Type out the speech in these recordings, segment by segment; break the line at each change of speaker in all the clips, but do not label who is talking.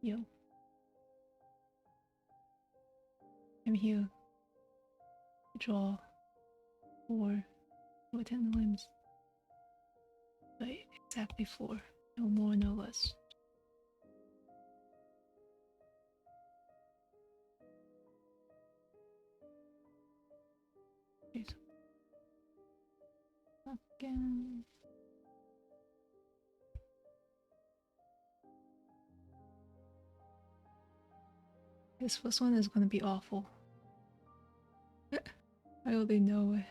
Yo, I'm here to draw 4 rotating limbs. But exactly 4. No more, no less. Okay, so again. This first one is gonna be awful. I already know it.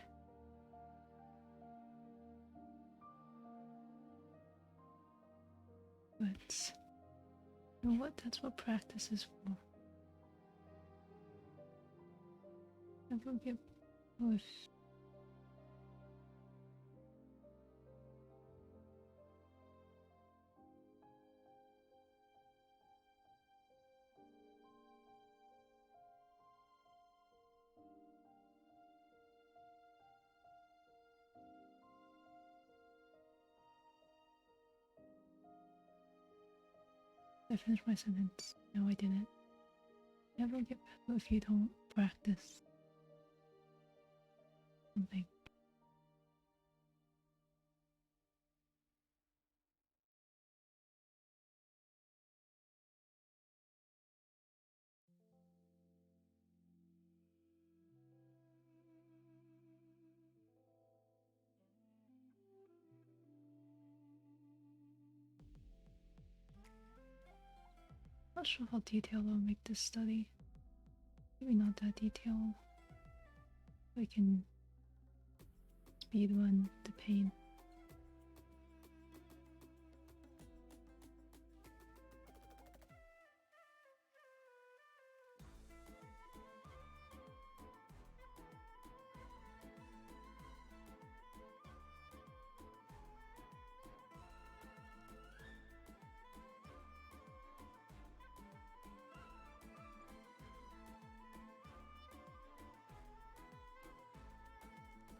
But you know what? That's what practice is for. Never get pushed. I finished my sentence. No, I didn't. Never get better if you don't practice something. Not sure how detailed I'll make this study. Maybe not that detailed. I can speedrun the pain.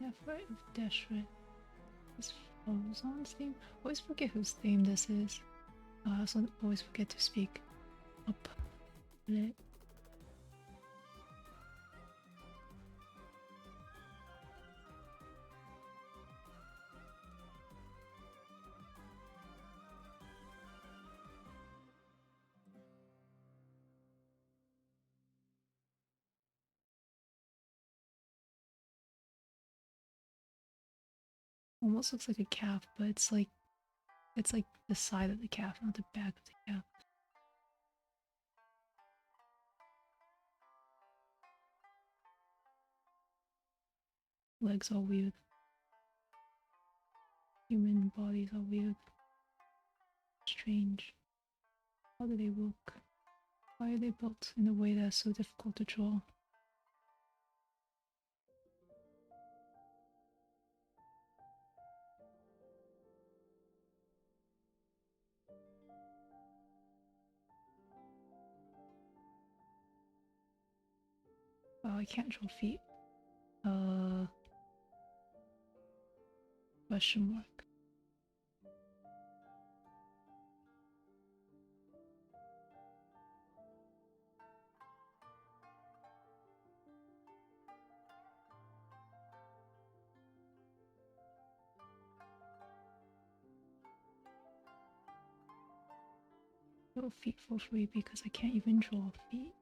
Effort of Deshret. This Frozon's theme? I always forget whose theme this is. I also always forget to speak up. Lit. Almost looks like a calf, but it's like the side of the calf, not the back of the calf. Legs are weird. Human bodies are weird. Strange. How do they work? Why are they built in a way that's so difficult to draw? Oh, I can't draw feet. Question mark. Draw feet for free because I can't even draw feet.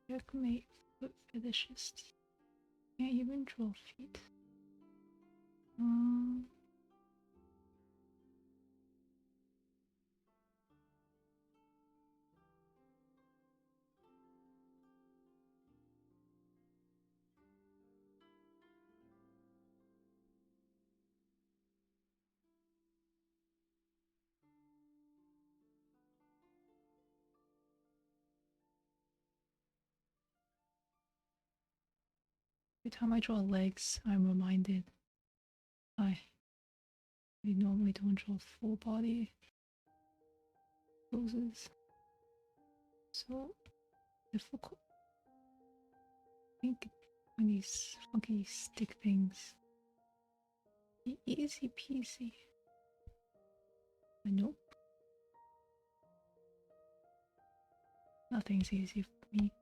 Checkmate foot fetishist. Can't even draw feet. Every time I draw legs, I'm reminded. We normally don't draw full body poses. So difficult. I think when these funky stick things. Easy peasy. Nope. Nothing's easy for me.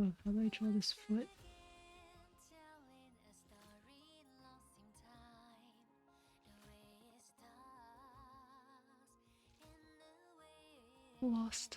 Oh, how do I draw this foot? Lost.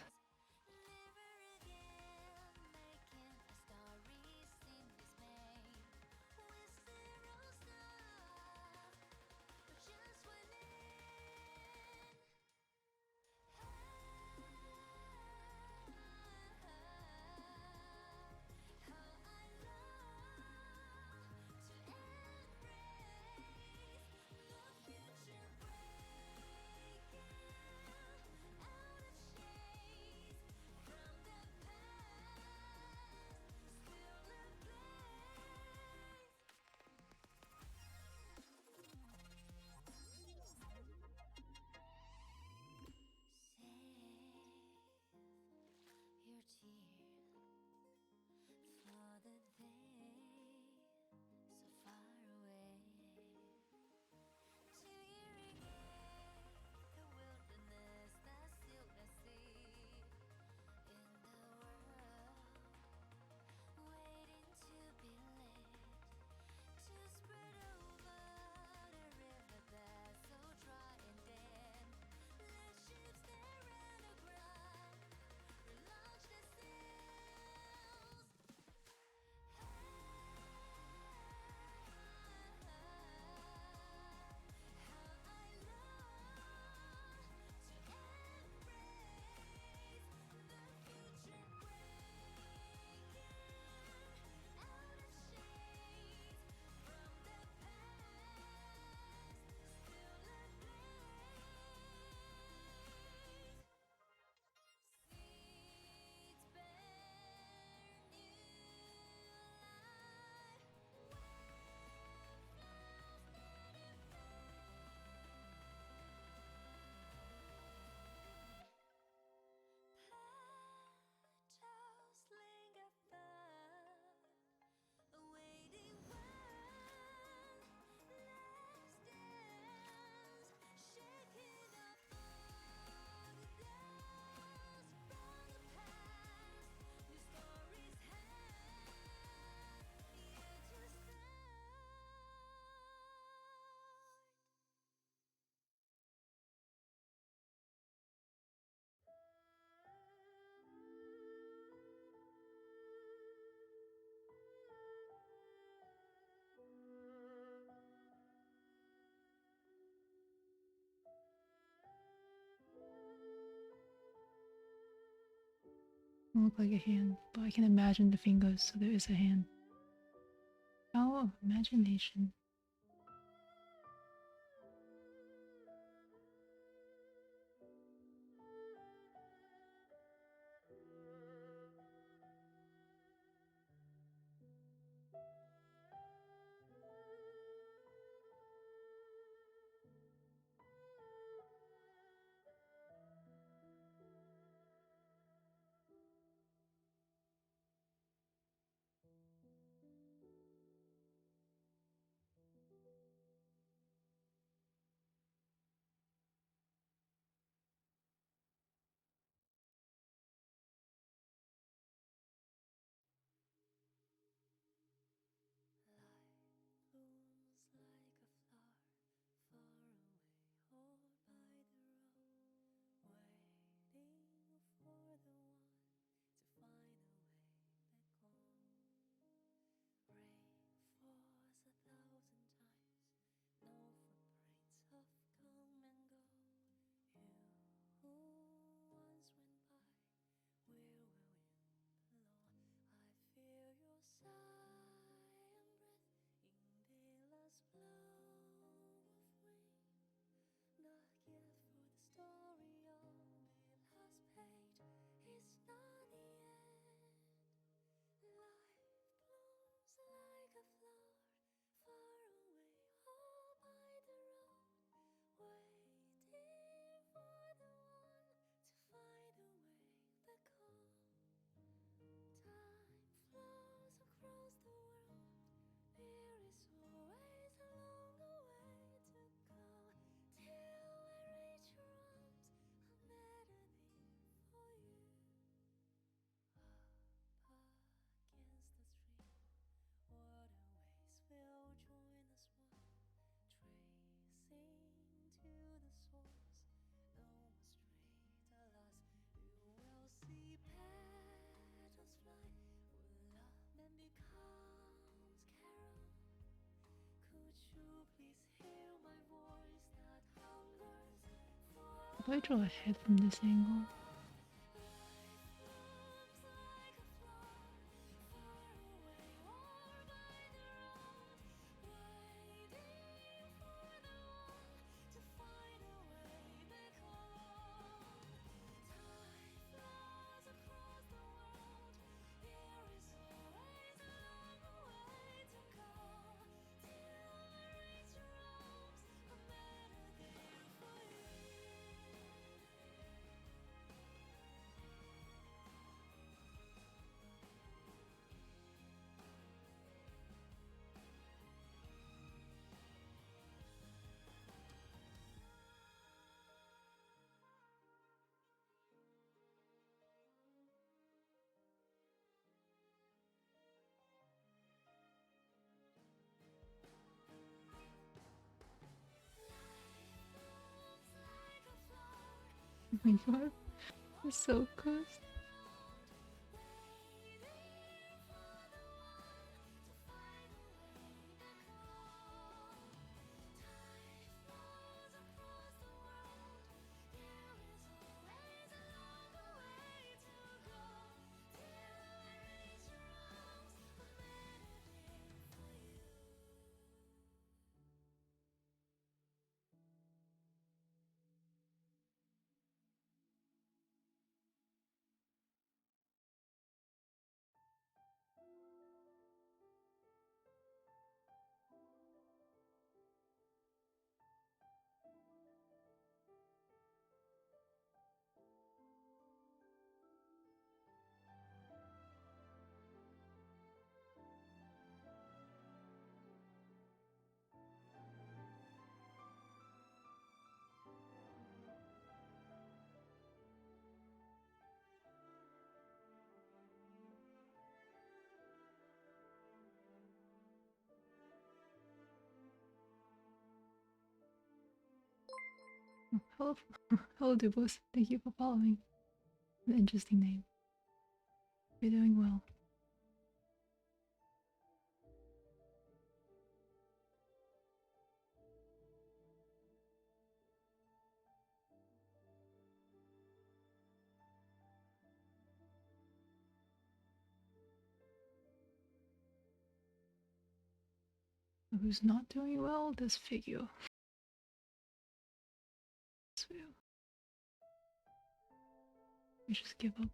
Doesn't look like a hand, but I can imagine the fingers, so there is a hand. Power of imagination. How do I draw a head from this angle? Oh my god, it's so close. Hello, hello, Dubos. Thank you for following. An interesting name. You're doing well. Who's not doing well? This figure. So, we just give up.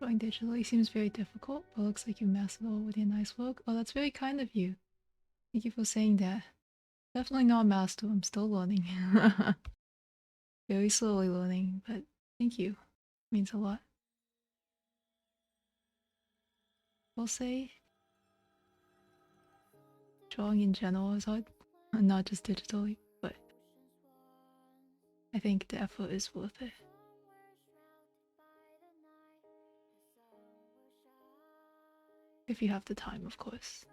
Drawing digitally seems very difficult, but looks like you mastered all with your nice work. Oh, that's very kind of you. Thank you for saying that. Definitely not a master, I'm still learning. Very slowly learning, but thank you. Means a lot. I'll say drawing in general is hard, and not just digitally, but I think the effort is worth it. If you have the time, of course.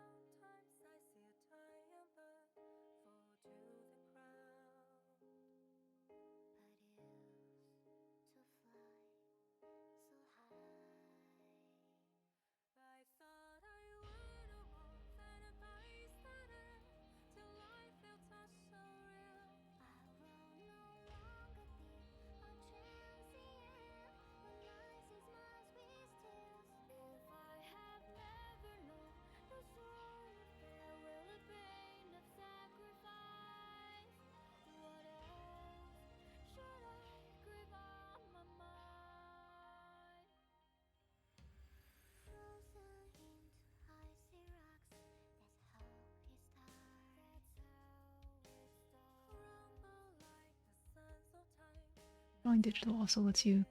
Drawing digital also lets you do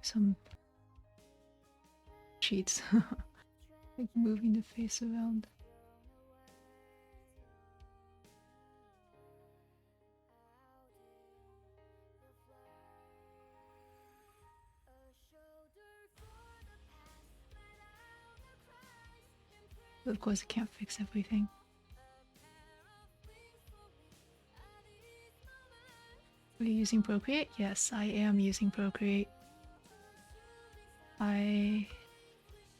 some cheats, like moving the face around. But of course, it can't fix everything. Are you using Procreate? Yes, I am using Procreate. I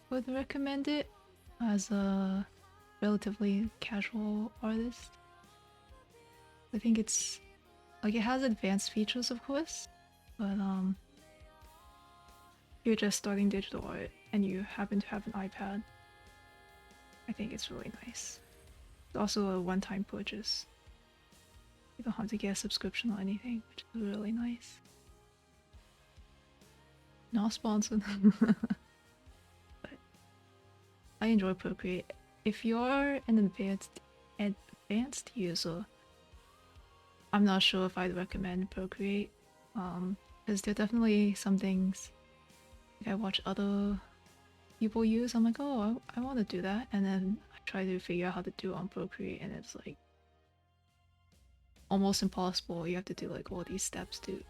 would recommend it as a relatively casual artist. I think it's like it has advanced features, of course, but you're just starting digital art and you happen to have an iPad. I think it's really nice. It's also a one-time purchase. You don't have to get a subscription or anything, which is really nice. Not sponsored. But I enjoy Procreate. If you're an advanced user, I'm not sure if I'd recommend Procreate. Because there are definitely some things like I watch other people use. I'm like, oh, I want to do that, and then I try to figure out how to do it on Procreate, and it's like almost impossible. You have to do like all these steps to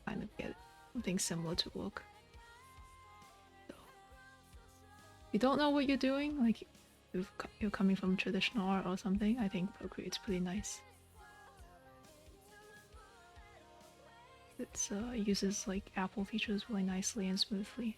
kind of get something similar to work. So, if you don't know what you're doing, like you're coming from traditional art or something, I think Procreate's pretty nice. It uses like Apple features really nicely and smoothly.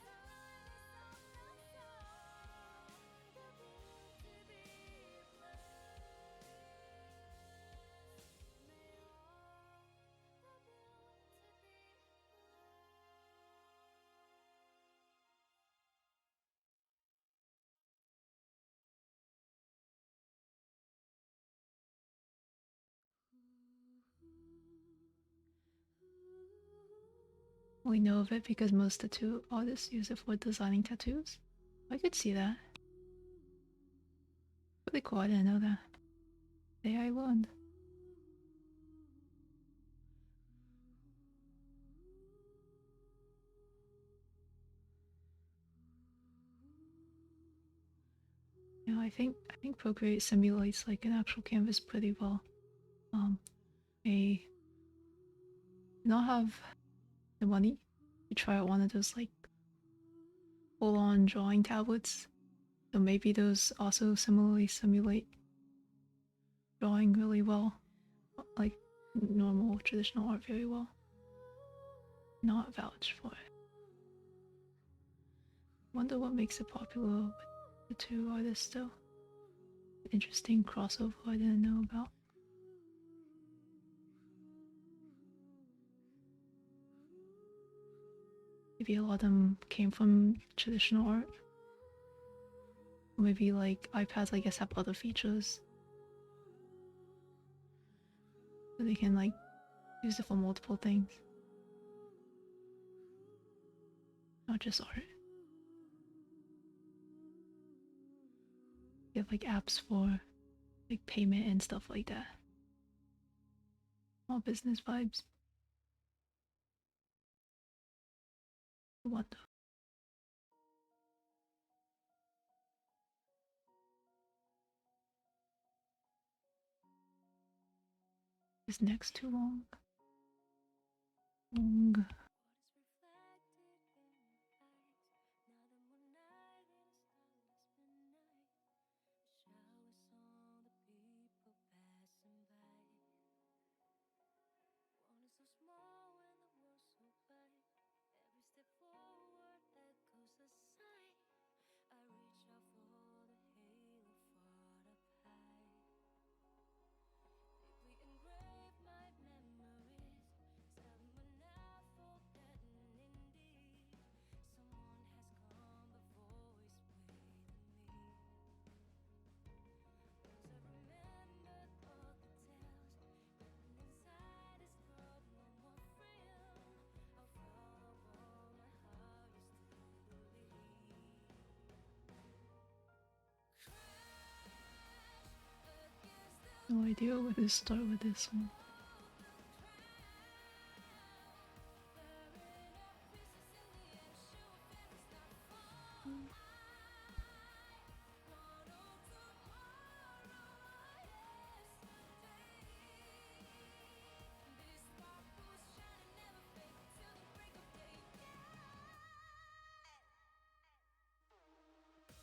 We know of it because most tattoo artists use it for designing tattoos. I could see that. Really cool, I didn't know that. Today I learned. You know, I think Procreate simulates like an actual canvas pretty well. I not have the money to try out one of those like full-on drawing tablets. So maybe those also similarly simulate drawing really well, like normal traditional art very well. Not vouch for it. Wonder what makes it popular with the two artists though. Interesting crossover I didn't know about. Maybe a lot of them came from traditional art. Or maybe like iPads I guess have other features. So they can like use it for multiple things. Not just art. You have like apps for like payment and stuff like that. All business vibes. What the? Is next too long? Long. No idea where to start with this one.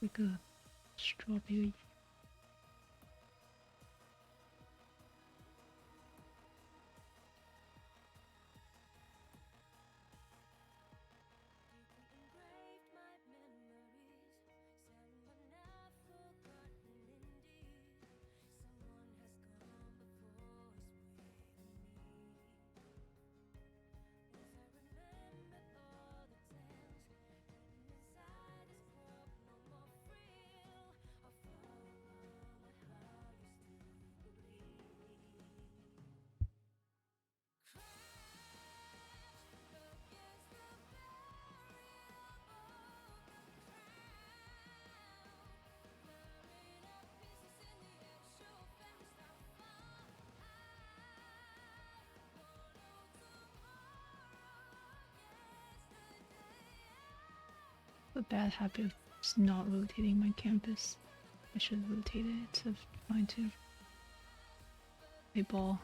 Like a strawberry. A bad habit of not rotating my campus. I should rotate it to trying to play ball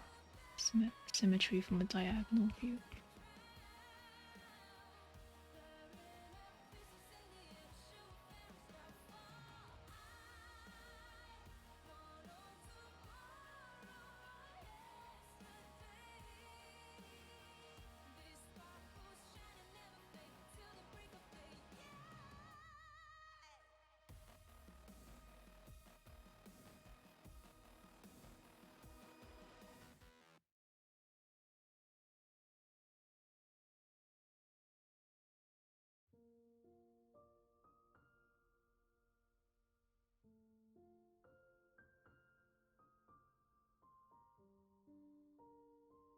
symmetry from a diagonal view.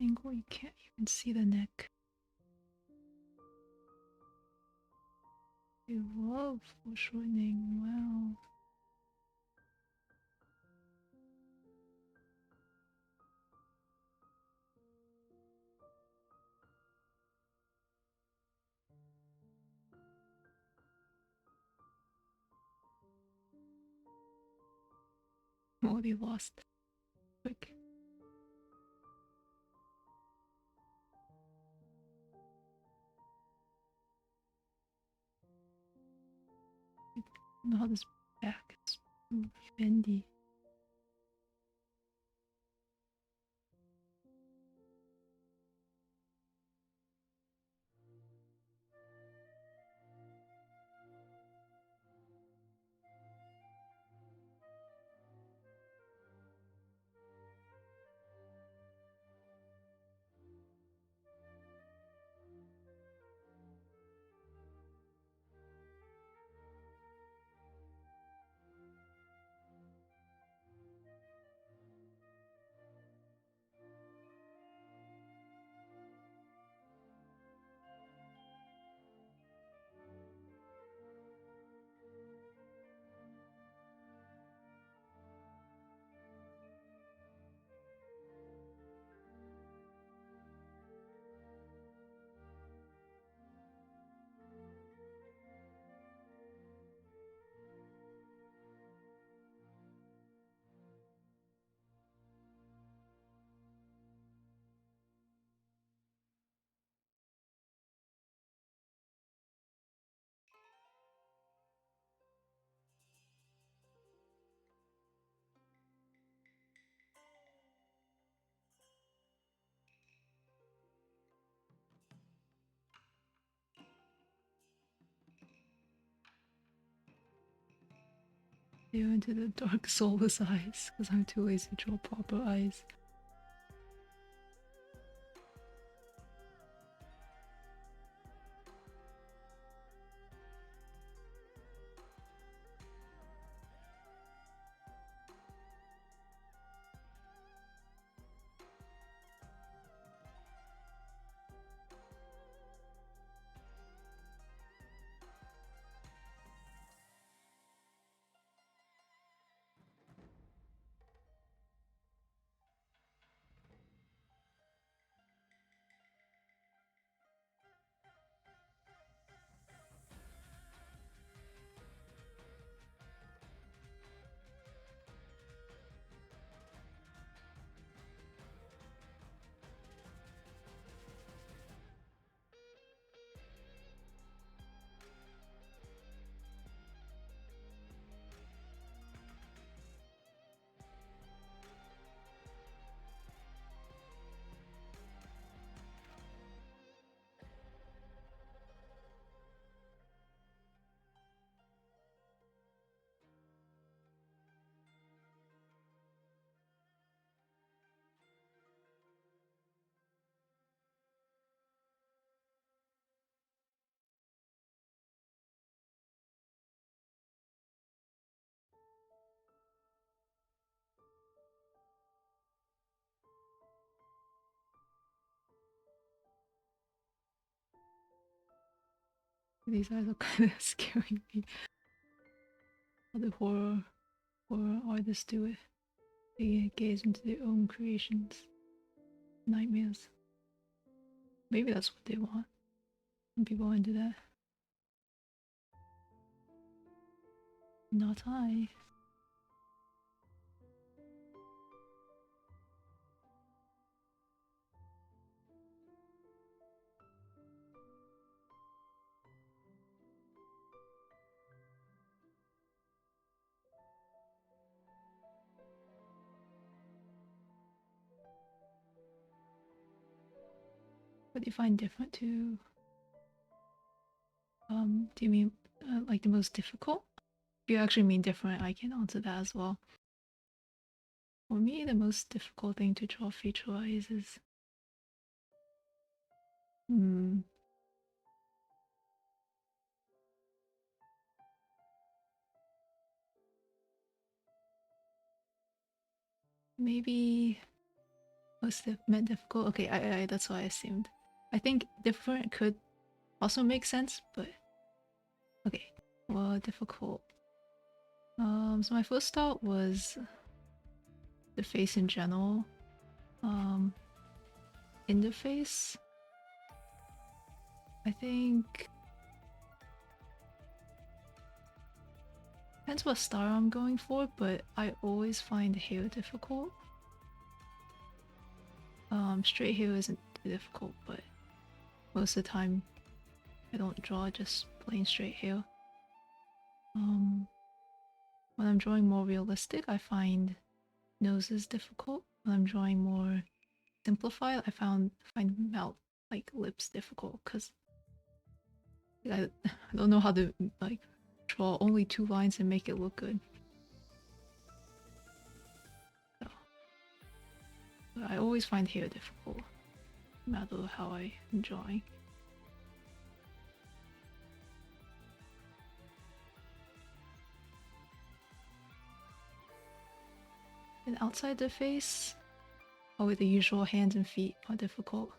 Angle, you can't even see the neck. I love foreshortening, wow. I'm already lost. Quick. I don't know how this back is bendy. stare into the dark soulless eyes because I'm too lazy to draw proper eyes. These eyes are kind of scaring me. How the horror artists do it. They gaze into their own creations. Nightmares. Maybe that's what they want. Some people into that. Not I. What do you find different to? Do you mean like the most difficult? If you actually mean different, I can answer that as well. For me, the most difficult thing to draw facial eyes is maybe most meant difficult. Okay, I that's what I assumed. I think different could also make sense, but okay. Well, difficult. So my first thought was the face in general. In the face, I think depends what style I'm going for, but I always find hair difficult. Straight hair isn't too difficult, but most of the time I don't draw just plain straight hair. When I'm drawing more realistic, I find noses difficult. When I'm drawing more simplified, I find mouth, like lips, difficult because I don't know how to like draw only 2 lines and make it look good. So I always find hair difficult, no matter how I'm drawing. And outside the face, the usual hands and feet are difficult.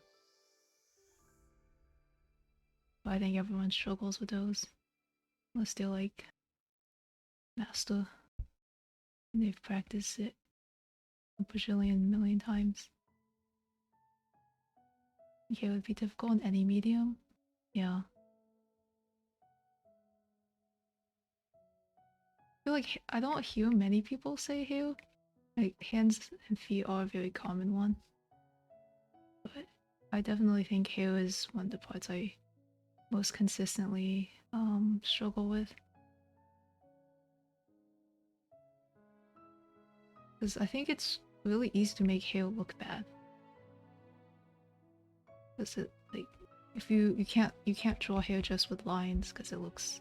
But I think everyone struggles with those. Unless they're like master and they've practiced it a bajillion million times. Okay, it would be difficult in any medium. Yeah. I feel like I don't hear many people say hair. Like hands and feet are a very common one. But I definitely think hair is one of the parts I most consistently struggle with. Because I think it's really easy to make hair look bad. Because it like if you can't draw hair just with lines because it looks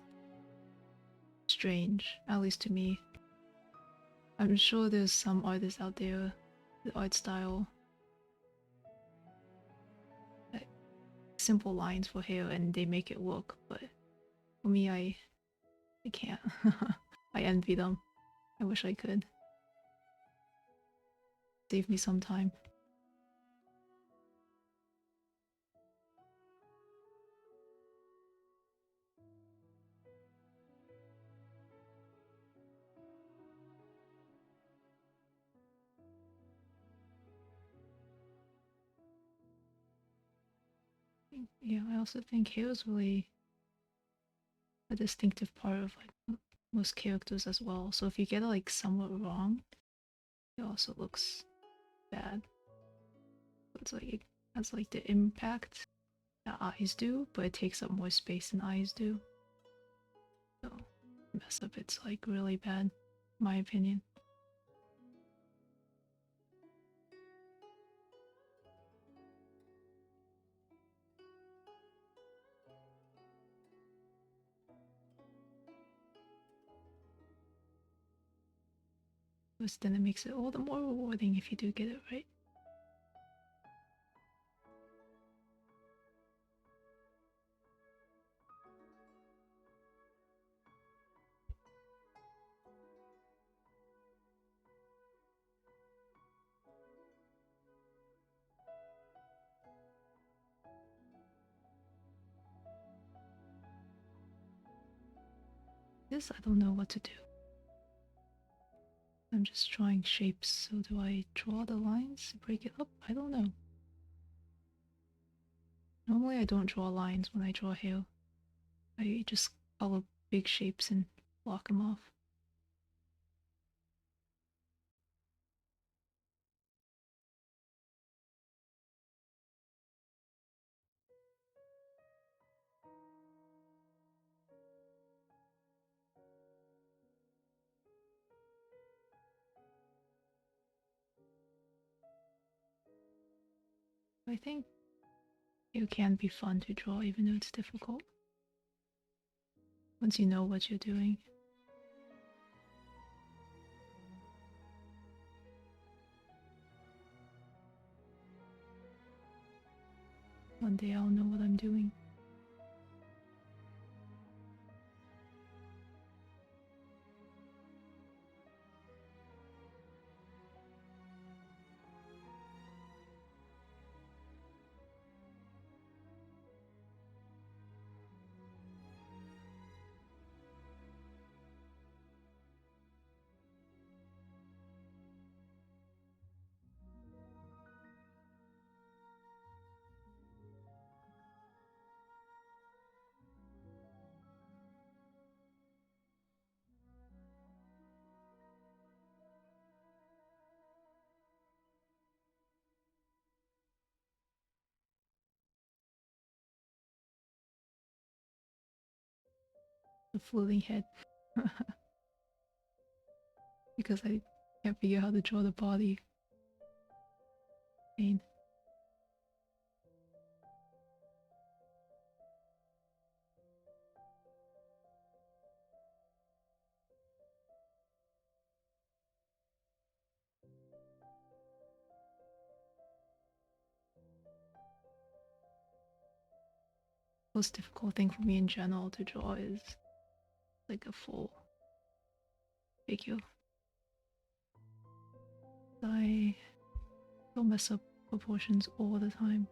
strange, at least to me. I'm sure there's some artists out there, the art style, like simple lines for hair and they make it work, but for me, I can't. I envy them. I wish I could. Save me some time. Yeah, I also think hair is really a distinctive part of like most characters as well. So if you get it like somewhat wrong, it also looks bad. So it's like it has like the impact that eyes do, but it takes up more space than eyes do. So mess up, it's like really bad, my opinion. But then it makes it all the more rewarding if you do get it right. This I don't know what to do. I'm just drawing shapes, so do I draw the lines, break it up? I don't know. Normally I don't draw lines when I draw hair. I just color big shapes and block them off. I think it can be fun to draw even though it's difficult. Once you know what you're doing. One day I'll know what I'm doing. The floating head. Because I can't figure out how to draw the body. Pain. Most difficult thing for me in general to draw is like a full figure. I don't mess up proportions all the time.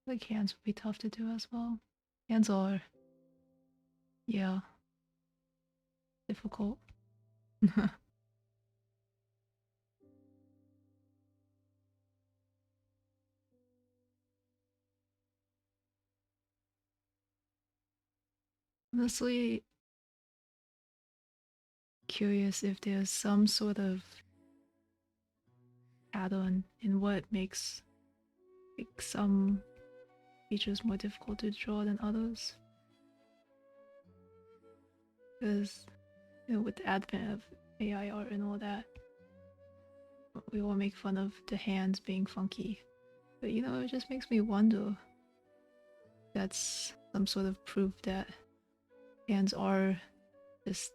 Like hands would be tough to do as well. Hands are, yeah, difficult. Honestly, curious if there's some sort of add-on in what makes like some features more difficult to draw than others. Because with the advent of AI art and all that, we all make fun of the hands being funky. But it just makes me wonder. That's some sort of proof that hands are just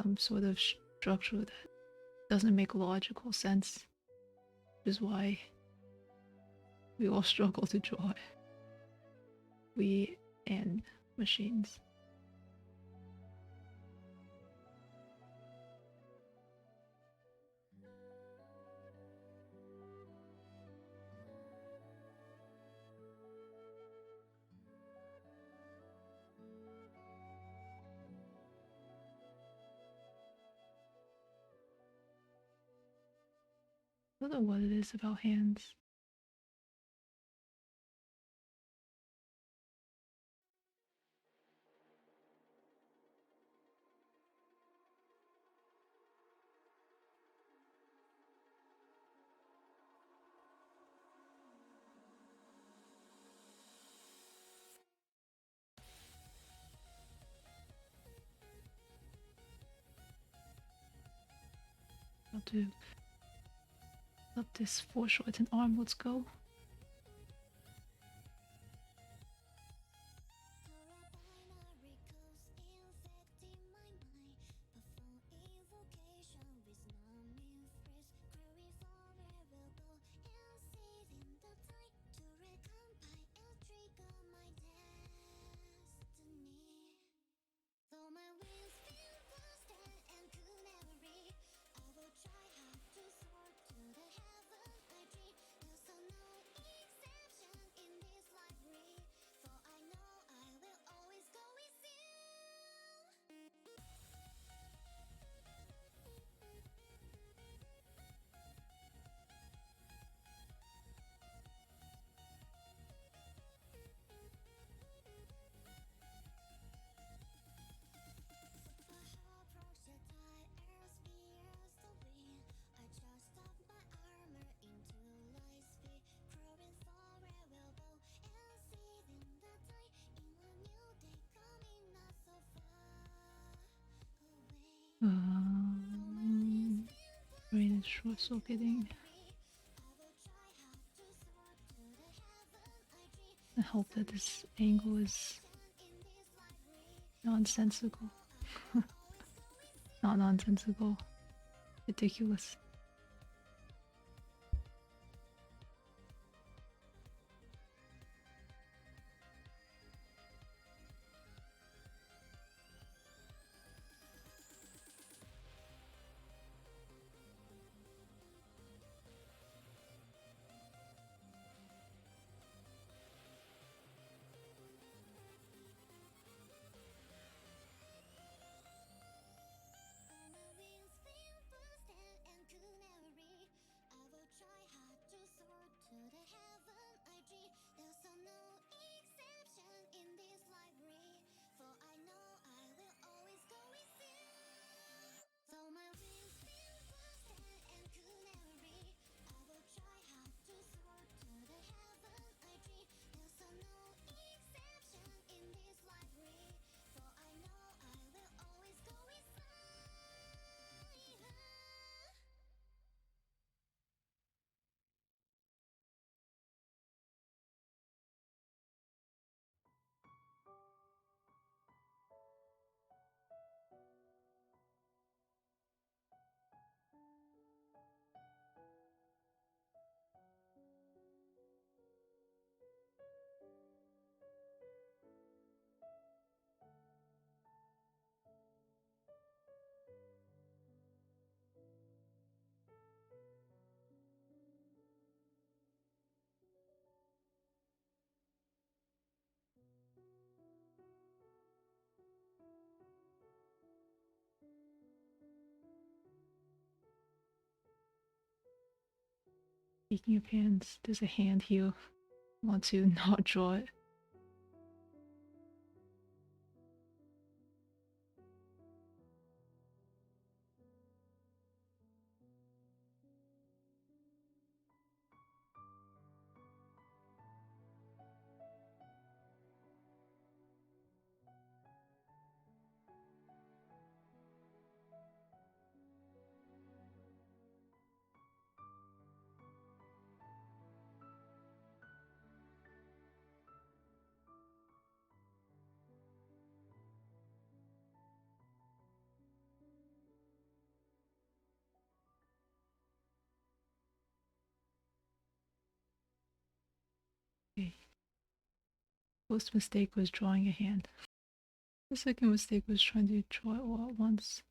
some sort of structure that doesn't make logical sense, which is why we all struggle to draw it. We and machines. I don't know what it is about hands. How to let this foreshortened arm, let's go. Brain is short circuiting. I hope that this angle is nonsensical. Not nonsensical. Ridiculous. Speaking of hands, there's a hand here. I want to not draw it. First mistake was drawing a hand. The second mistake was trying to draw it all at once.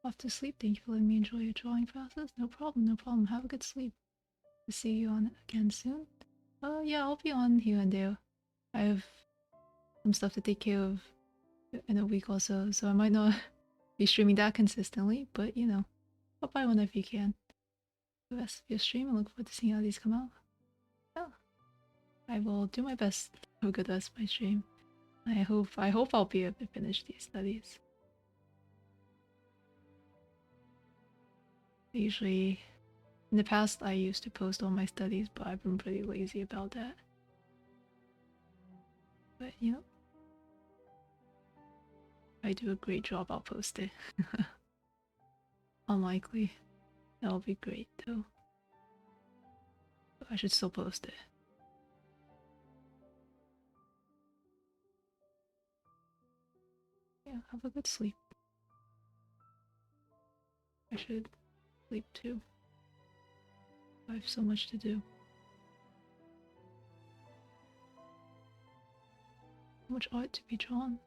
Off to sleep. Thank you for letting me enjoy your drawing process. No problem, no problem. Have a good sleep. To see you on again soon. Yeah, I'll be on here and there. I have some stuff to take care of in a week or so, so I might not be streaming that consistently, but you know, pop by whenever you can. The rest of your stream, I look forward to seeing how these come out. Yeah, I will do my best to have a good rest of my stream. I hope I'll be able to finish these studies. Usually, in the past, I used to post all my studies, but I've been pretty lazy about that. But you know, if I do a great job, I'll post it. Unlikely. That'll be great though. But I should still post it. Yeah, have a good sleep. I should sleep too. I have so much to do. So much art to be drawn.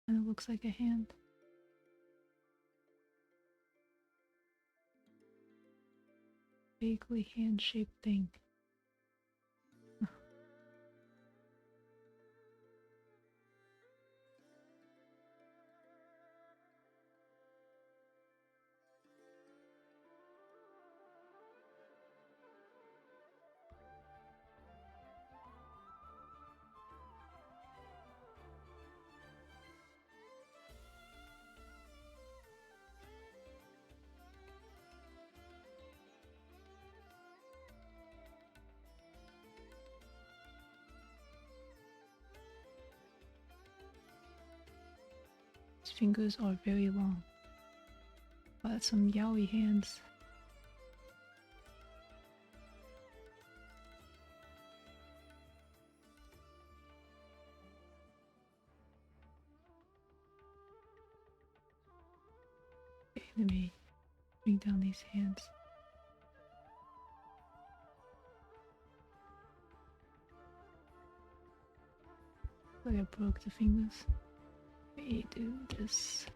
And it looks like a hand. Vaguely hand-shaped thing. His fingers are very long. But some yaoi hands. Okay, let me bring down these hands. Like I broke the fingers. Let me do this.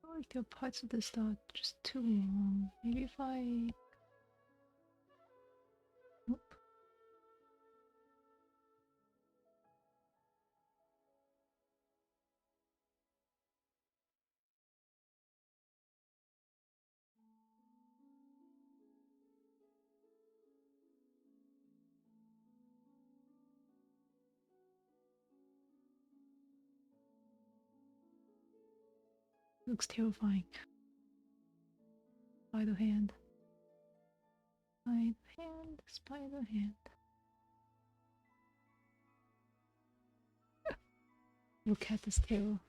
I feel like there are parts of this that are just too long. Maybe if I... Nope. Looks terrifying. Spider hand. Spider hand. Spider hand. Look at this tail.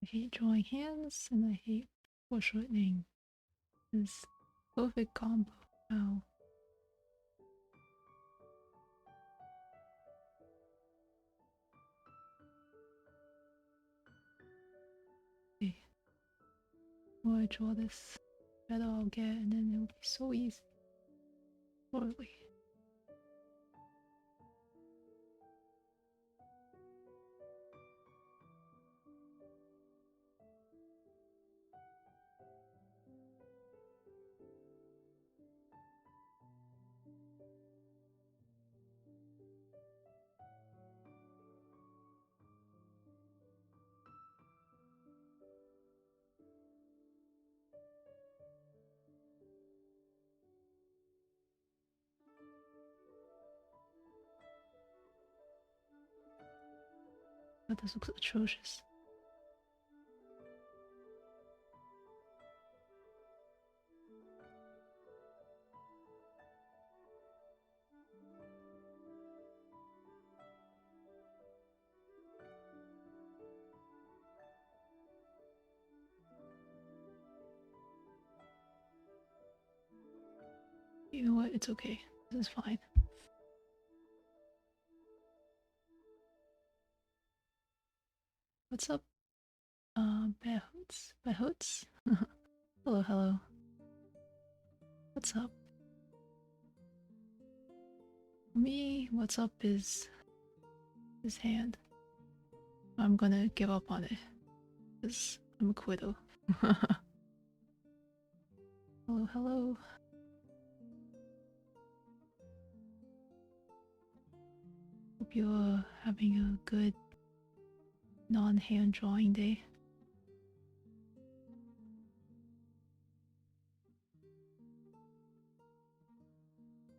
I hate drawing hands and I hate foreshortening. This perfect combo. Wow. Okay. The more I draw this, the better I'll get, and then it'll be so easy. Totally. But this looks atrocious. You know what? It's okay. This is fine. What's up? Behoots? Behoots? Hello, hello. What's up? For me, what's up is his hand. I'm gonna give up on it. Because I'm a quitter. Hello, hello. Hope you're having a good non-hand drawing day.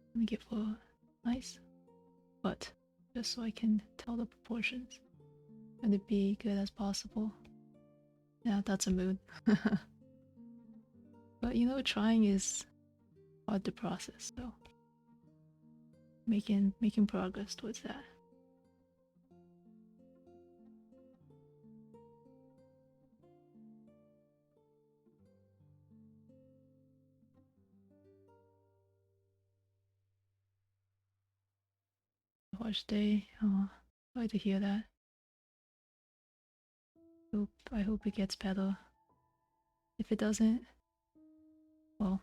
Let me get for nice butt, just so I can tell the proportions and it be good as possible. Yeah, that's a mood. But you know, trying is hard to process, so making progress towards that. Harsh day. Oh, sorry to hear that. I hope it gets better. If it doesn't, well,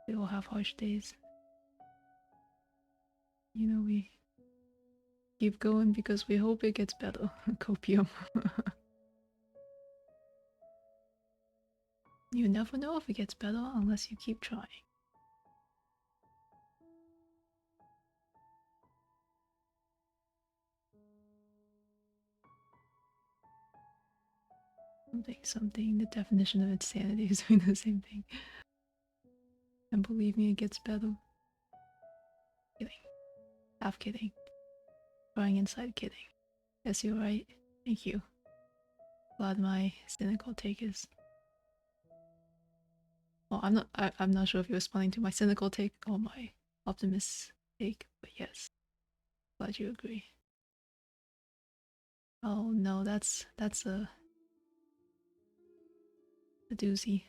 we all have harsh days. You know, we keep going because we hope it gets better. Copium. You never know if it gets better unless you keep trying. Something. The definition of insanity is doing the same thing. And believe me, it gets better. Kidding. Half kidding. Trying inside kidding. Yes, you're right. Thank you. Glad my cynical take is Well, I'm not sure if you're responding to my cynical take or my optimist take, but yes, glad you agree. Oh no, that's a doozy.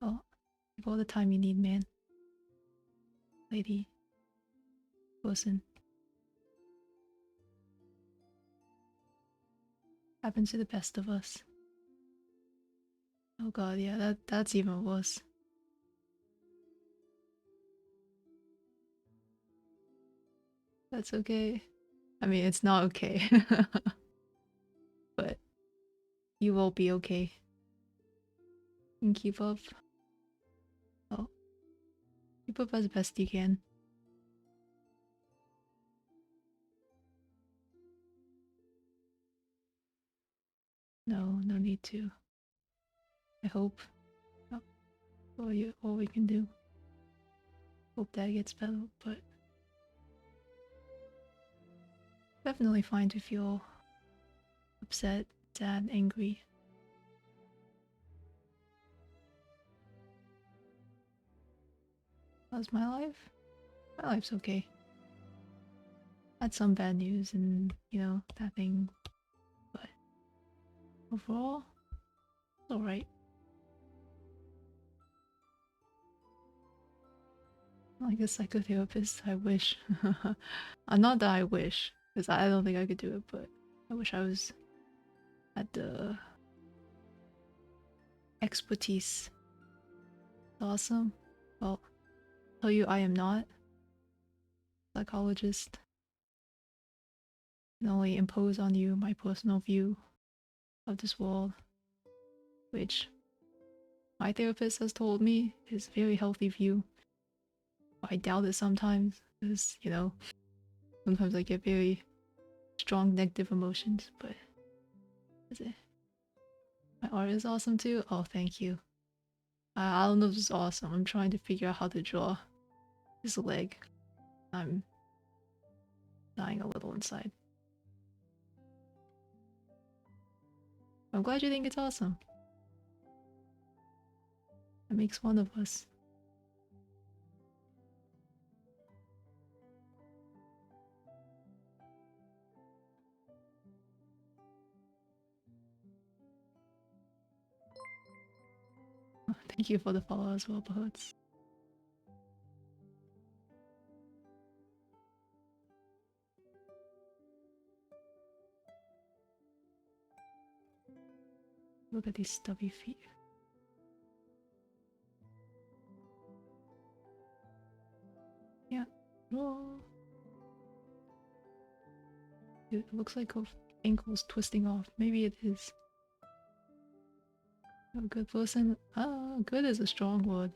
Oh, give all the time you need, man, lady, person. Happens to the best of us. Oh god, yeah, that's even worse. That's okay. I mean, it's not okay, but you will be okay. You can keep up. Oh, keep up as best you can. No, no need to. I hope. Oh, all we can do. Hope that gets better, but definitely fine to feel upset, sad, angry. How's my life? My life's okay. Had some bad news and, you know, that thing, but overall, it's alright. Like a psychotherapist, I wish. Not that I wish, because I don't think I could do it, but I wish I was at the expertise. Awesome. Well, tell you I am not a psychologist. I can only impose on you my personal view of this world, which my therapist has told me is a very healthy view. I doubt it sometimes, because, you know, sometimes I get very strong negative emotions, but is it? My art is awesome too? Oh, thank you. I don't know if this is awesome. I'm trying to figure out how to draw his leg. I'm dying a little inside. I'm glad you think it's awesome. That makes one of us. Thank you for the follow as well, Bahoots. Look at these stubby feet. Yeah. Oh. Dude, it looks like her ankle's twisting off. Maybe it is. You're a good person. Ah, good is a strong word.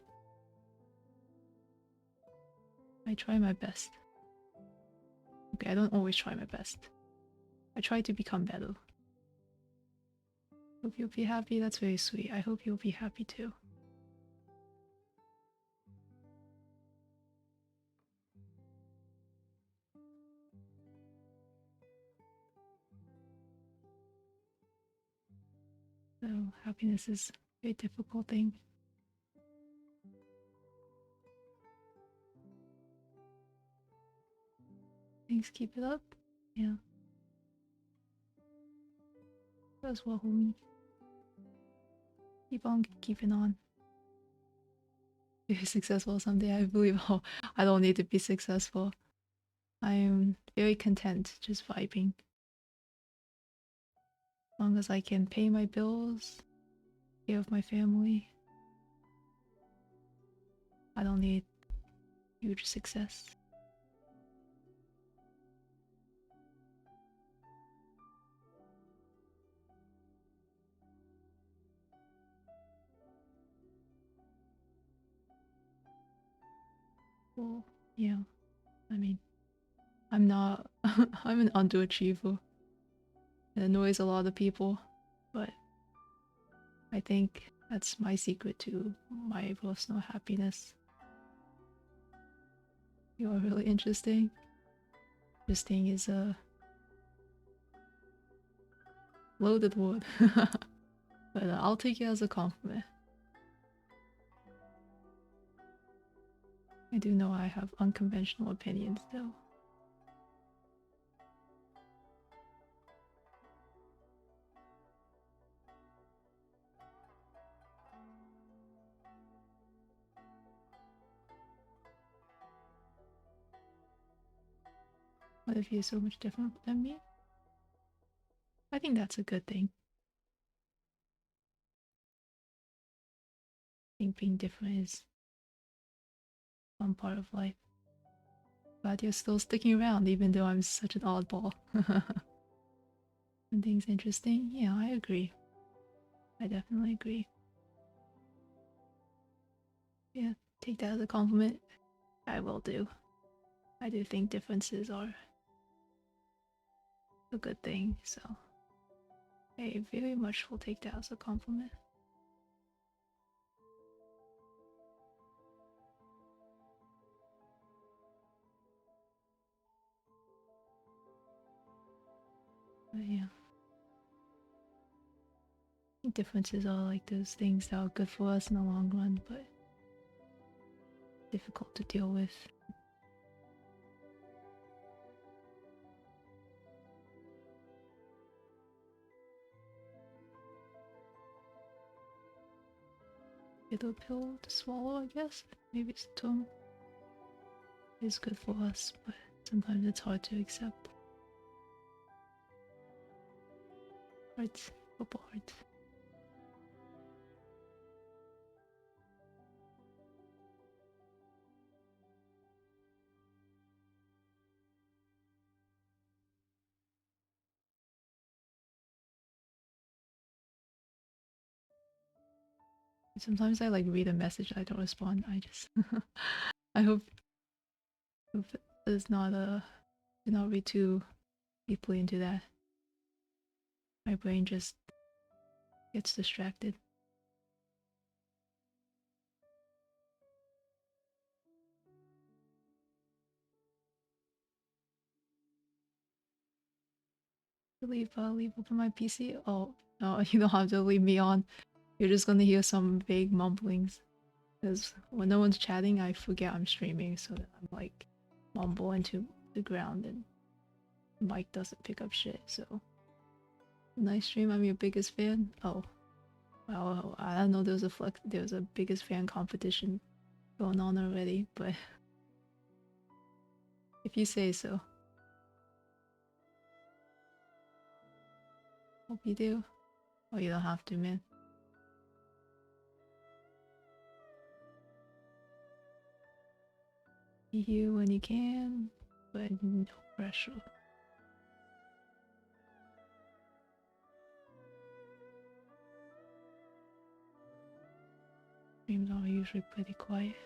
I try my best. Okay, I don't always try my best. I try to become better. Hope you'll be happy. That's very sweet. I hope you'll be happy too. So, happiness is a very difficult thing. Thanks, keep it up. Yeah. As well, homie. Keep on keeping on. Be successful someday. I believe I don't need to be successful. I'm very content just vibing. As long as I can pay my bills, take care of my family, I don't need huge success. Well, yeah, I mean, I'm not, I'm an underachiever. It annoys a lot of people, but I think that's my secret to my personal happiness. You are really interesting. Interesting is a Loaded word. But I'll take it as a compliment. I do know I have unconventional opinions though. What if you're so much different than me? I think that's a good thing. I think being different is one part of life. Glad you're still sticking around even though I'm such an oddball. And things interesting? Yeah, I agree. I definitely agree. Yeah, take that as a compliment. I will do. I do think differences are a good thing, so I very much will take that as a compliment. But yeah. I think differences are like those things that are good for us in the long run, but difficult to deal with. Bitter pill to swallow, I guess. Maybe it's a term. It's good for us, but sometimes it's hard to accept. Hearts, football hearts. Sometimes I like read a message, I don't respond. I just I hope it's not do not read too deeply into that. My brain just gets distracted. Leave open my PC. Oh no, you don't have to leave me on. You're just gonna hear some vague mumblings. Because when no one's chatting, I forget I'm streaming, so that I'm like mumble into the ground and mic doesn't pick up shit. So nice stream. I'm your biggest fan. Oh, well, I don't know. There was a biggest fan competition going on already, but if you say so. Hope you do. Oh, you don't have to, man. Be here when you can, but no pressure. Streams are usually pretty quiet.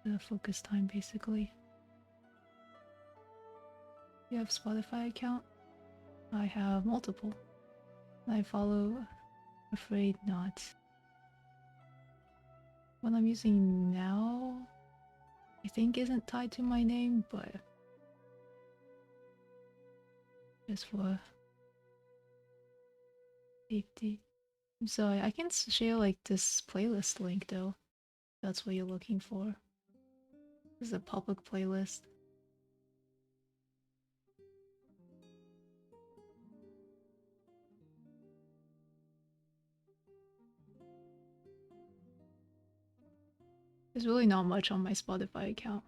The focus time, basically. You have Spotify account? I have multiple. I follow Afraid Not. What I'm using now, I think isn't tied to my name, but just for safety. So I can share like this playlist link though. That's what you're looking for. This is a public playlist. There's really not much on my Spotify account.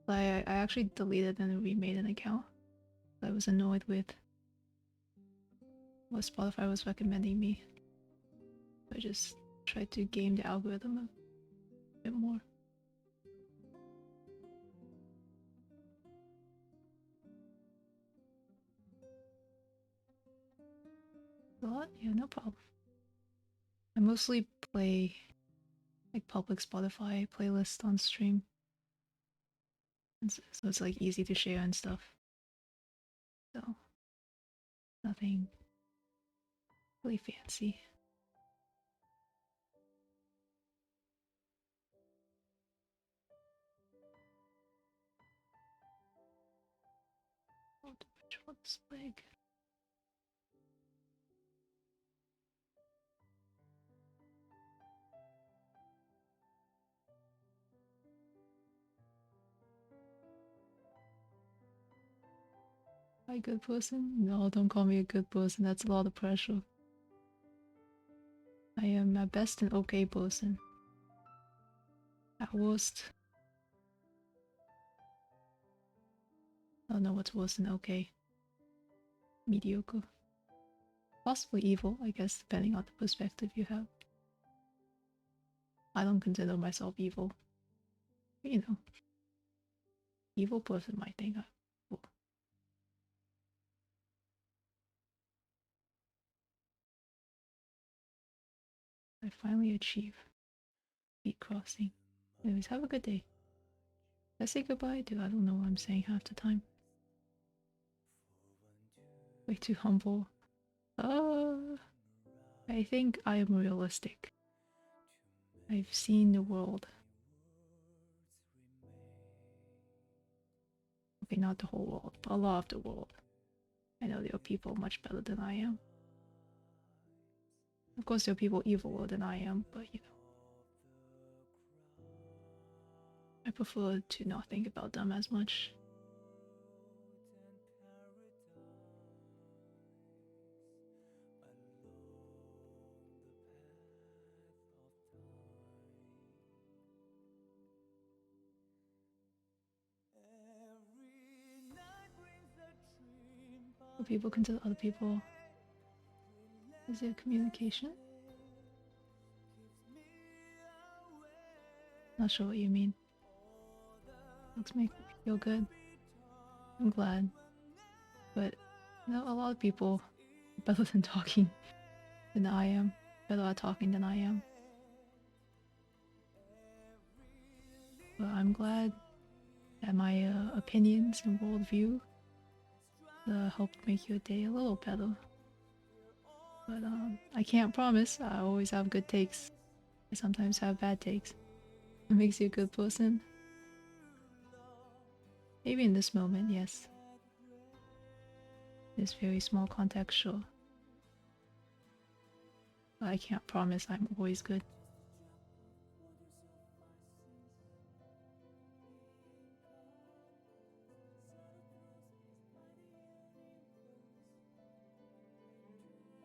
I actually deleted and remade an account. I was annoyed with what Spotify was recommending me. I just tried to game the algorithm a bit more. What? Yeah, no problem. I mostly play like public Spotify playlist on stream. And so it's like easy to share and stuff. So nothing really fancy. This leg. Am I a good person? No, don't call me a good person. That's a lot of pressure. I am at best an okay person. At worst, I don't know what's worse than okay. Mediocre. Possibly evil, I guess, depending on the perspective you have. I don't consider myself evil. But, you know, evil person might think I'm evil. I finally achieve feet crossing. Anyways, have a good day. Did I say goodbye? Dude, I don't know what I'm saying half the time. Way too humble. I think I am realistic. I've seen the world. Okay, not the whole world, but a lot of the world. I know there are people much better than I am. Of course, there are people eviler than I am, but you know. I prefer to not think about them as much. Do people consider other people? Is there communication? Not sure what you mean. Looks make me feel good. I'm glad. But, you know, a lot of people are better than talking than I am. Better at talking than I am. But I'm glad that my opinions and worldview helped make your day a little better. But I can't promise. I always have good takes. I sometimes have bad takes. It makes you a good person. Maybe in this moment, yes. This very small context, sure. But I can't promise I'm always good.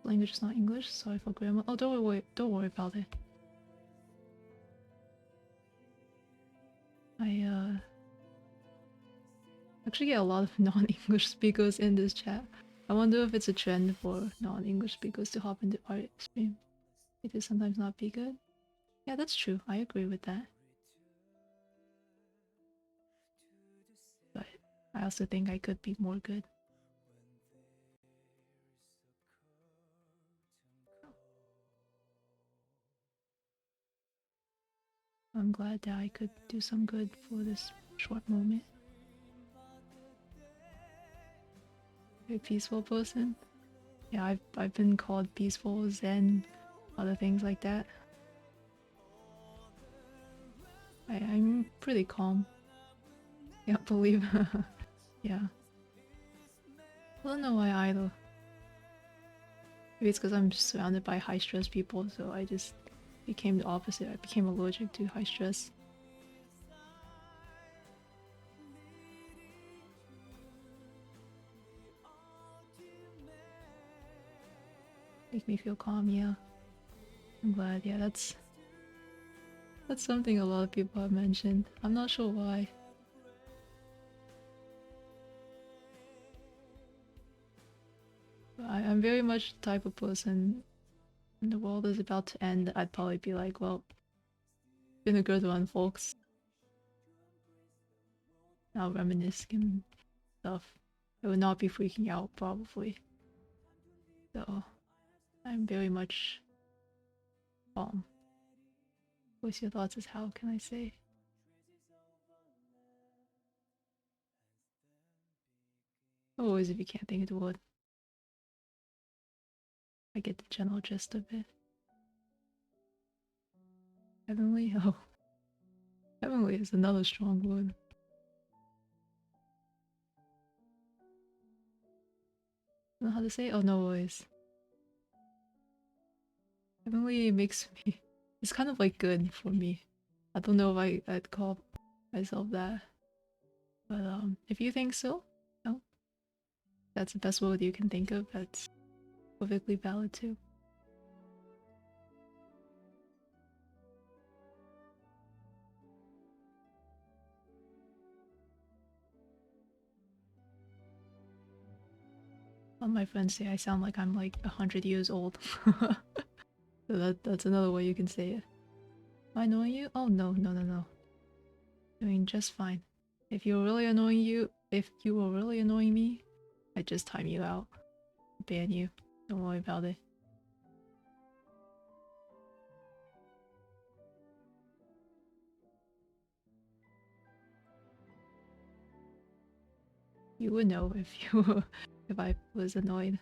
Language is not English. Sorry for grammar. Oh, don't worry about it. I actually get a lot of non-English speakers in this chat. I wonder if it's a trend for non-English speakers to hop into our stream. It is sometimes not be good. Yeah, that's true. I agree with that. But I also think I could be more good. I'm glad that I could do some good for this short moment. Very peaceful person. Yeah, I've been called peaceful, zen, other things like that. I'm pretty calm. Can't believe. Yeah. I don't know why either. Maybe it's because I'm just surrounded by high stress people, so I just became the opposite. I became allergic to high stress. Make me feel calm, yeah. I'm glad, yeah, that's something a lot of people have mentioned. I'm not sure why. But I'm very much the type of person, when the world is about to end, I'd probably be like, well, been a good one, folks. Now reminisce and stuff. I would not be freaking out, probably. So, I'm very much calm. Voice your thoughts is how can I say? Always if you can't think of the word. I get the general gist of it. Heavenly? Oh. Heavenly is another strong word. Know how to say? Oh, no worries. Definitely makes me. It's kind of like good for me. I don't know if I'd call myself that, but if you think so, no, that's the best word you can think of. That's perfectly valid too. All my friends say I sound like I'm like 100 years old. So that's another way you can say it. Am I annoying you? Oh no, no, no, no. Doing just fine. If you were really annoying me, I'd just time you out. Ban you. Don't worry about it. You would know if I was annoyed.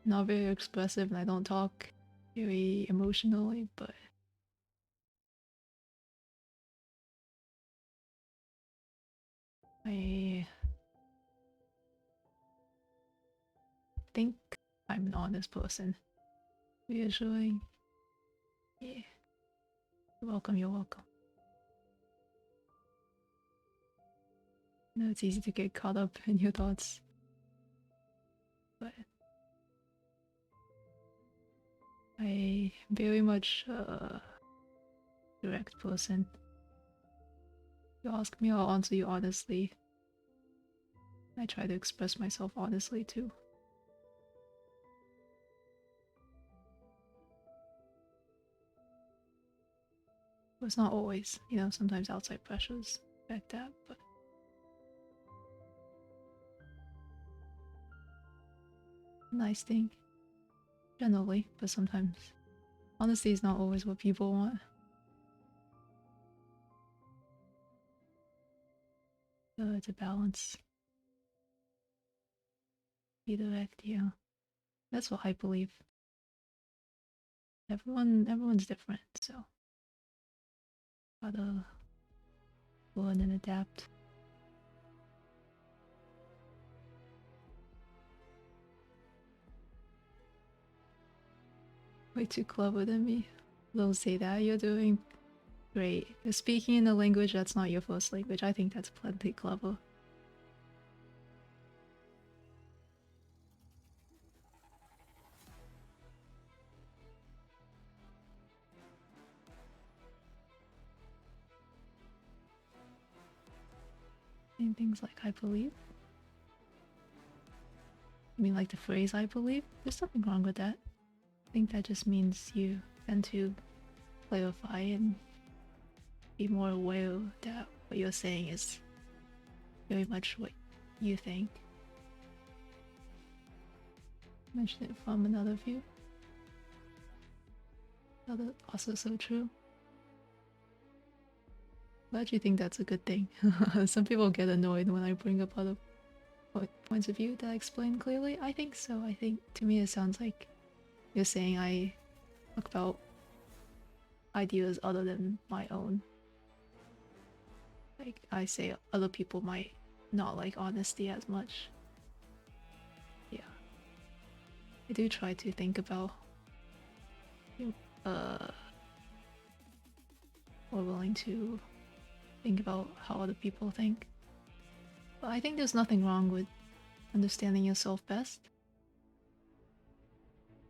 Not very expressive and I don't talk very emotionally, but I think I'm an honest person. Reassuring. Yeah. You're welcome, you're welcome. I know it's easy to get caught up in your thoughts, but I very much direct person. You ask me, I'll answer you honestly. I try to express myself honestly too. But it's not always, you know, sometimes outside pressures affect that, but nice thing. Generally, but sometimes honesty is not always what people want. So it's a balance. Be direct, yeah. That's what I believe. Everyone's different, so gotta learn and adapt. Way too clever than me. Don't say that. You're doing great. You're speaking in a language that's not your first language. I think that's plenty clever. Saying things like I believe. I mean, like the phrase I believe? There's nothing wrong with that. I think that just means you tend to clarify and be more aware that what you're saying is very much what you think. Mention it from another view. Other also so true. Glad you think that's a good thing. Some people get annoyed when I bring up other points of view that I explain clearly. I think so. I think to me it sounds like you're saying I talk about ideas other than my own. Like I say other people might not like honesty as much. Yeah. I do try to think about or willing to think about how other people think. But I think there's nothing wrong with understanding yourself best.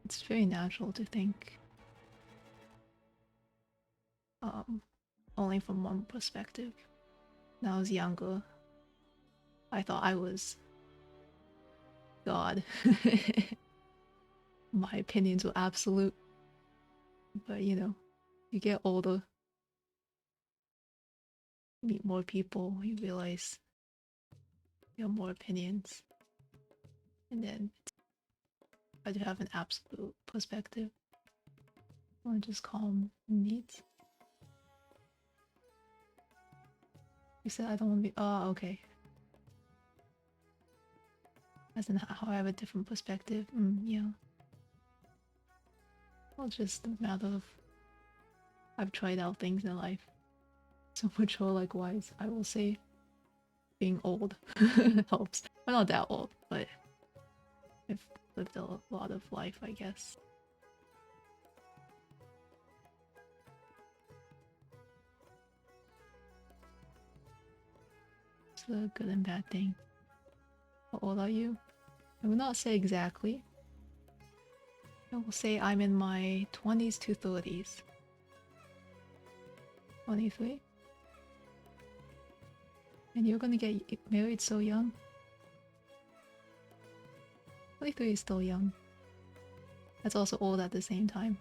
It's very natural to think only from one perspective. When I was younger, I thought I was God. My opinions were absolute. But you know, you get older, meet more people, you realize you have more opinions. And then I do have an absolute perspective. I want to just calm needs. You said I don't want to be. Oh, okay. As in how I have a different perspective. Yeah. Well, just a matter of I've tried out things in life. So mature, likewise, I will say being old helps. We're not that old, but I've lived a lot of life, I guess. It's a good and bad thing. How old are you? I will not say exactly. I will say I'm in my 20s to 30s. 23? And you're gonna get married so young? 23 is still young. That's also old at the same time.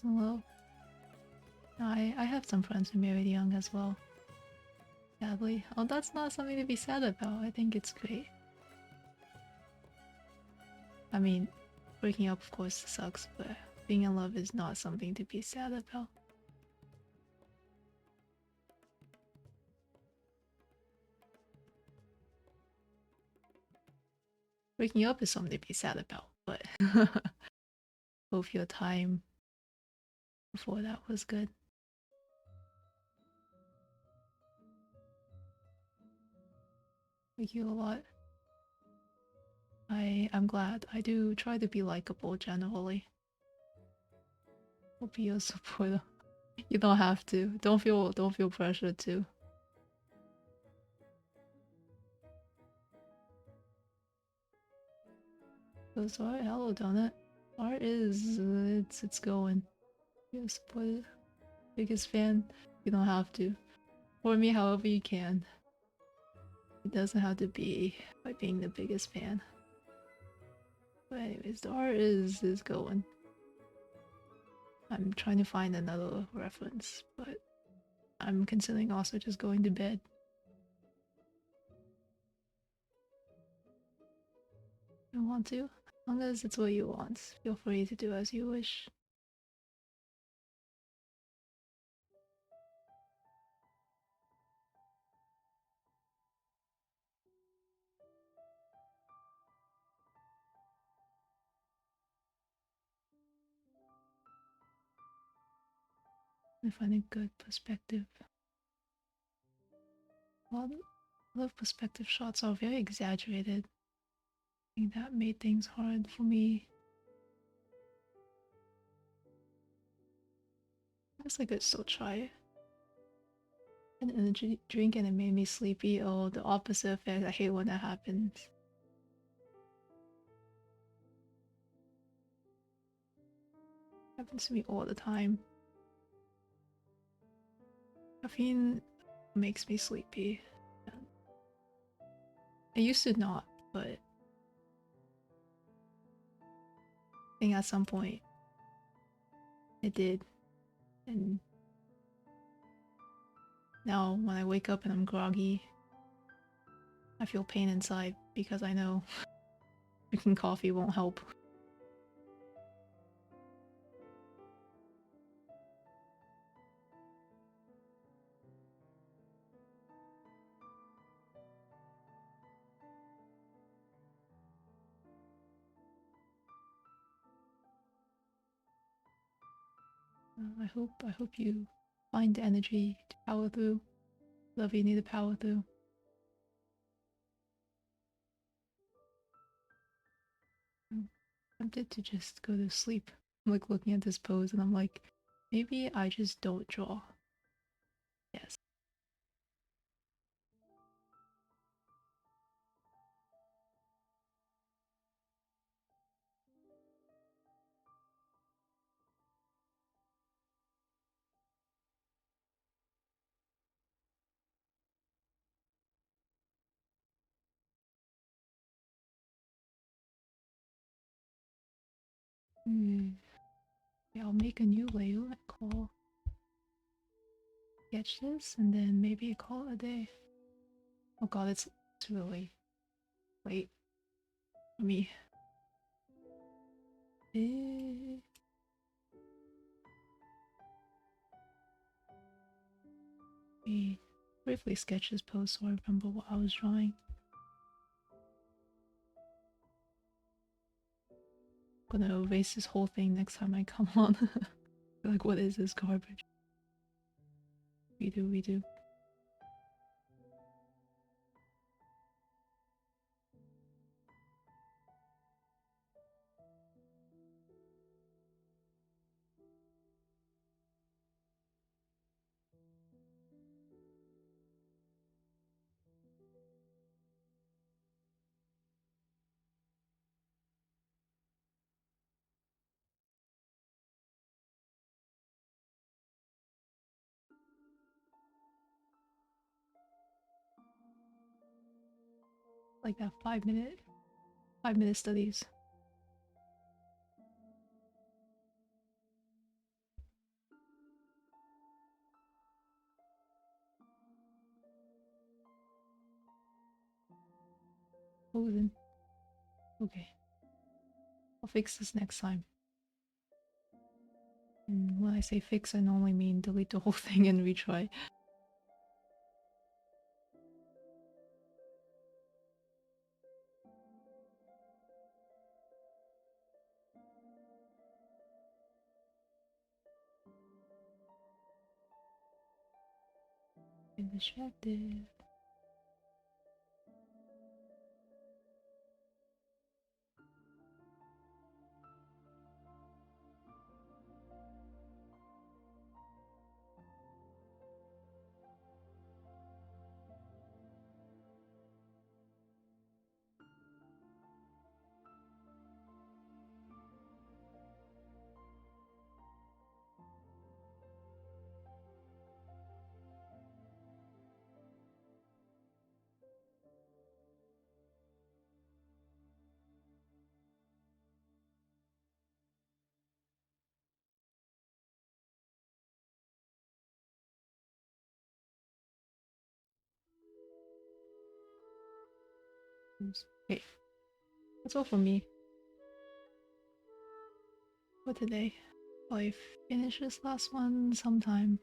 Hello. I have some friends who married young as well. Sadly. Oh, that's not something to be sad about. I think it's great. I mean, breaking up of course sucks, but being in love is not something to be sad about. Breaking up is something to be sad about, but hope your time before that was good. Thank you a lot. I'm glad. I do try to be likable generally. I'll be your supporter. You don't have to. Don't feel pressured to. So sorry, hello Donut. Art is it's going. You're supporter. Biggest fan. You don't have to. For me however you can. It doesn't have to be by being the biggest fan. But anyways, the art is going. I'm trying to find another reference, but I'm considering also just going to bed. You want to? As long as it's what you want, feel free to do as you wish. I find a good perspective. Well, a lot of perspective shots are very exaggerated. I think that made things hard for me. I guess I could still try an energy drink and it made me sleepy. Oh, the opposite effect. I hate when that happens. Happens to me all the time. Caffeine makes me sleepy. I used to not, but I think at some point it did. And now when I wake up and I'm groggy, I feel pain inside because I know drinking coffee won't help. I hope you find the energy to power through whatever you need to power through. I'm tempted to just go to sleep. I'm like looking at this pose and I'm like, maybe I just don't draw. Yes. Yeah, I'll make a new layout call sketch this and then maybe call it a day. Oh god, it's really late for me. Me briefly sketch this pose so I remember what I was drawing. I'm gonna erase this whole thing next time I come on. Like, what is this garbage? We do, we do. Like that 5 minute studies. Oh, then. Okay. I'll fix this next time. And when I say fix, I normally mean delete the whole thing and retry. I'm distracted. Okay, that's all from me for today. I'll finish this last one sometime.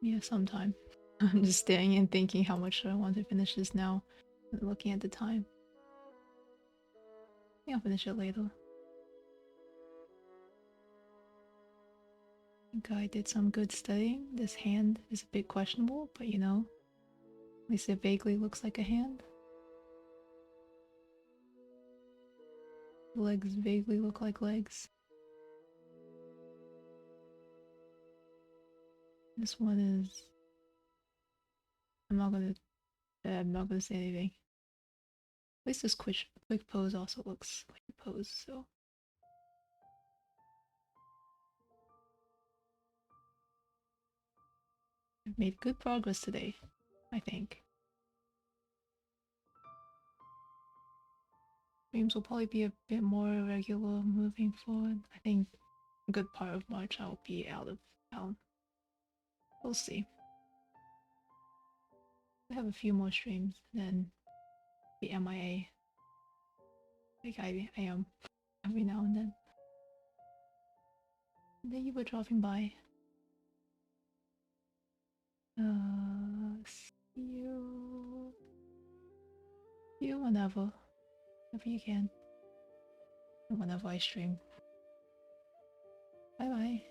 Yeah, sometime. I'm just staring and thinking how much I want to finish this now. And looking at the time. I think I'll finish it later. I think I did some good studying. This hand is a bit questionable, but you know, at least it vaguely looks like a hand. The legs vaguely look like legs. This one is... I'm not gonna say anything. At least this quick pose also looks like a pose, so... I've made good progress today, I think. Streams will probably be a bit more regular moving forward. I think a good part of March I'll be out of town. We'll see. I have a few more streams, then be MIA. Like I am every now and then. Thank you for dropping by. See you whenever you can. And whenever I stream. Bye bye.